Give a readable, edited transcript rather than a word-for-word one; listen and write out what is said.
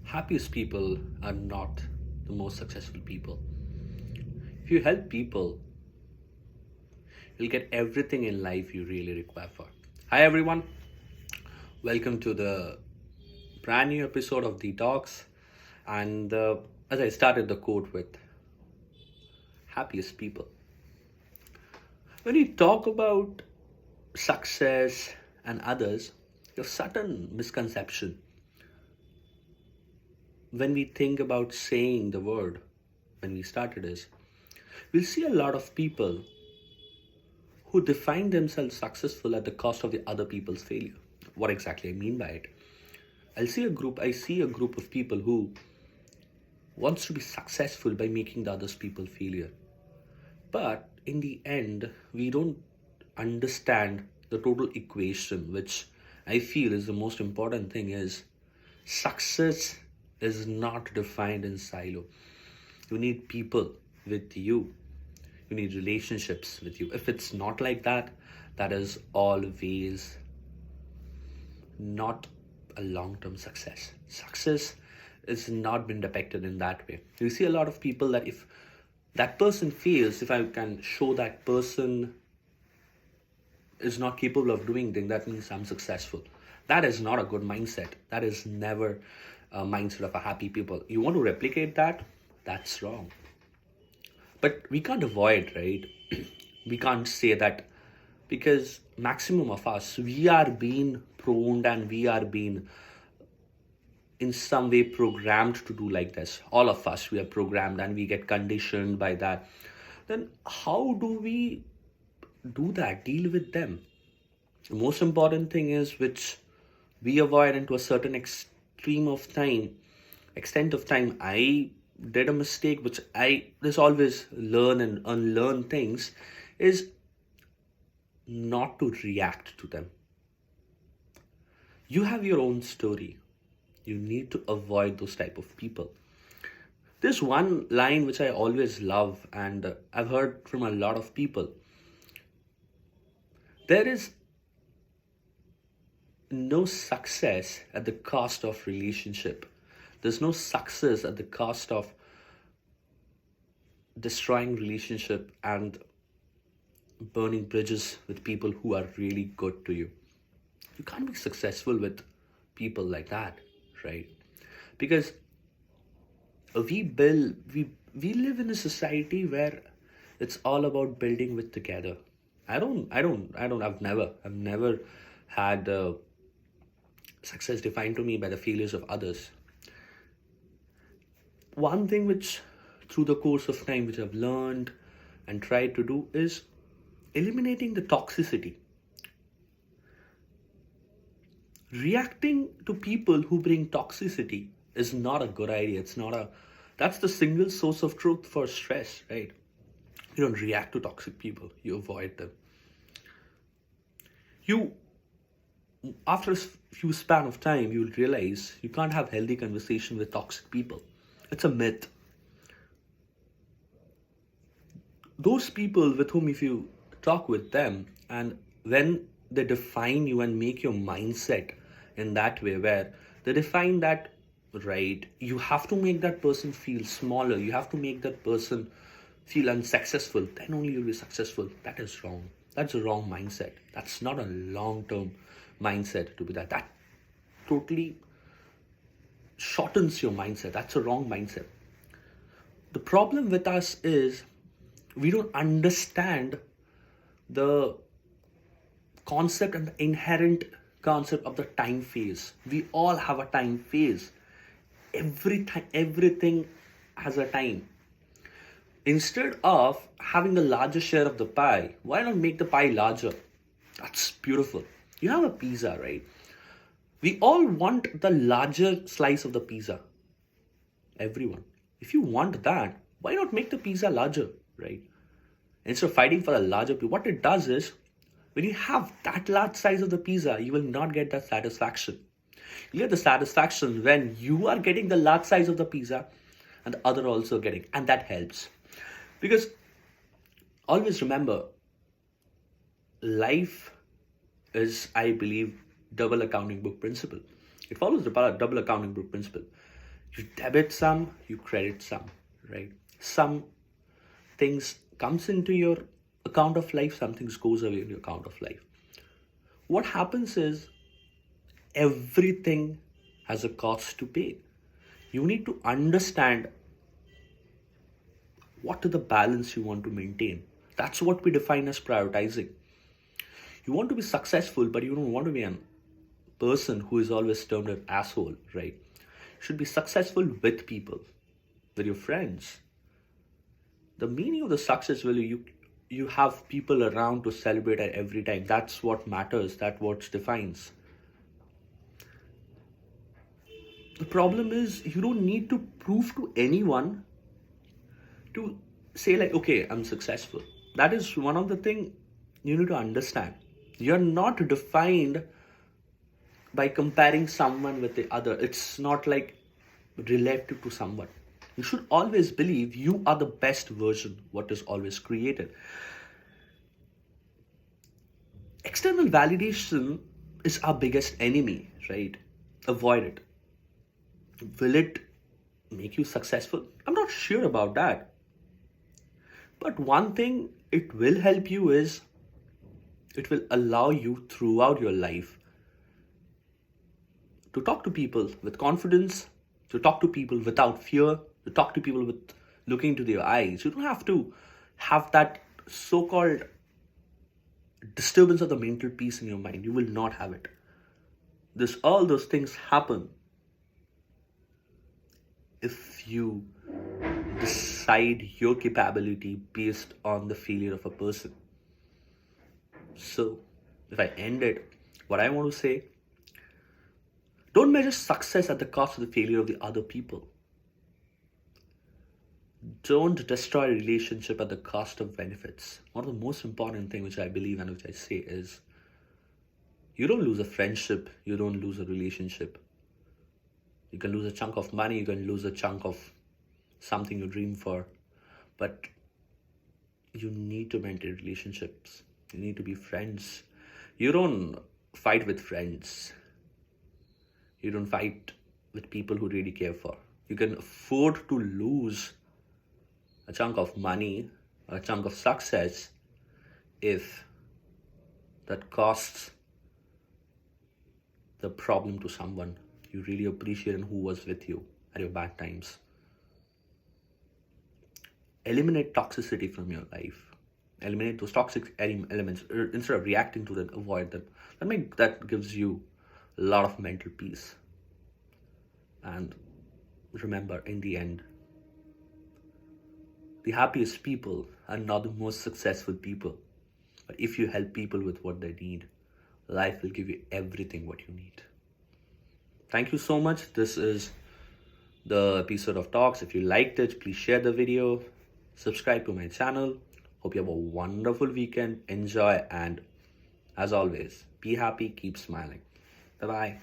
happiest people are not the most successful people. If you help people, you'll get everything in life you really require for. Hi everyone, welcome to the brand new episode of Detox. And as I started the quote with happiest people, when you talk about success and others, there's certain misconception when we think about saying the word when we started is we'll see a lot of people who define themselves successful at the cost of the other people's failure. What exactly I mean by it? I see a group of people who wants to be successful by making the others people failure. But in the end, we don't understand the total equation, which I feel is the most important thing is success is not defined in silo. You need people with you. You need relationships with you. If it's not like that, that is always not a long-term success. Success is not been depicted in that way. You see a lot of people that if that person fails, if I can show that person is not capable of doing things, that means I'm successful. That is not a good mindset. That is never a mindset of a happy people. You want to replicate that? That's wrong. But we can't avoid, right? We can't say that because maximum of us, we are being prone and we are being in some way programmed to do like this. All of us, we are programmed and we get conditioned by that. Then how do we do that, deal with them? The most important thing is which we avoid into a certain extent of time. I did a mistake which I there's always learn and unlearn things is not to react to them. You have your own story. You need to avoid those type of people. There's one line which I always love and I've heard from a lot of people. There is no success at the cost of relationship. There's no success at the cost of destroying relationship and burning bridges with people who are really good to you. You can't be successful with people like that, right? Because we live in a society where it's all about building with together. I've never had success defined to me by the failures of others. One thing which through the course of time which I've learned and tried to do is eliminating the toxicity. Reacting to people who bring toxicity is not a good idea. That's the single source of truth for stress, right? You don't react to toxic people, you avoid them. You after a few span of time you'll realize you can't have healthy conversation with toxic people. It's a myth. Those people with whom if you talk with them and when they define you and make your mindset in that way where they define that, right, you have to make that person feel smaller, you have to make that person feel unsuccessful, then only you'll be successful. That is wrong. That's a wrong mindset. That's not a long-term mindset to be that totally shortens your mindset. That's a wrong mindset. The problem with us is we don't understand the concept and the inherent concept of the time phase. We all have a time phase. Everything has a time. Instead of having a larger share of the pie, why not make the pie larger? That's beautiful. You have a pizza, right? We all want the larger slice of the pizza. Everyone. If you want that, why not make the pizza larger, right? Instead of fighting for a larger pizza, what it does is when you have that large size of the pizza, you will not get that satisfaction. You get the satisfaction when you are getting the large size of the pizza and the other also getting, and that helps. Because always remember, life is, I believe, double accounting book principle. It follows the double accounting book principle. You debit some, you credit some, right? Some things comes into your account of life, some things goes away in your account of life. What happens is everything has a cost to pay. You need to understand what is the balance you want to maintain. That's what we define as prioritizing. You want to be successful, but you don't want to be a person who is always termed an asshole, right? You should be successful with people, with your friends. The meaning of the success value, you have people around to celebrate at every time. That's what matters. That's what defines. The problem is you don't need to prove to anyone to say like, okay, I'm successful. That is one of the thing you need to understand. You're not defined by comparing someone with the other. It's not like relative to someone. You should always believe you are the best version what is always created. External validation is our biggest enemy, right? Avoid it. Will it make you successful? I'm not sure about that. But one thing it will help you is it will allow you throughout your life to talk to people with confidence, to talk to people without fear, to talk to people with looking into their eyes. You don't have to have that so-called disturbance of the mental peace in your mind. You will not have it. All those things happen if you decide your capability based on the failure of a person. So, if I end it, what I want to say, don't measure success at the cost of the failure of the other people. Don't destroy a relationship at the cost of benefits. One of the most important things which I believe and which I say is, you don't lose a friendship, you don't lose a relationship. You can lose a chunk of money, you can lose a chunk of something you dream for, but you need to maintain relationships. You need to be friends. You don't fight with friends. You don't fight with people who really care for. You can afford to lose a chunk of money, a chunk of success, if that costs the problem to someone you really appreciate and who was with you at your bad times. Eliminate toxicity from your life. Eliminate those toxic elements. Instead of reacting to them, avoid them. That gives you a lot of mental peace. And remember, in the end, the happiest people are not the most successful people. But if you help people with what they need, life will give you everything what you need. Thank you so much. This is the episode of Talks. If you liked it, please share the video. Subscribe to my channel. Hope you have a wonderful weekend. Enjoy, and as always, be happy, keep smiling. Bye-bye.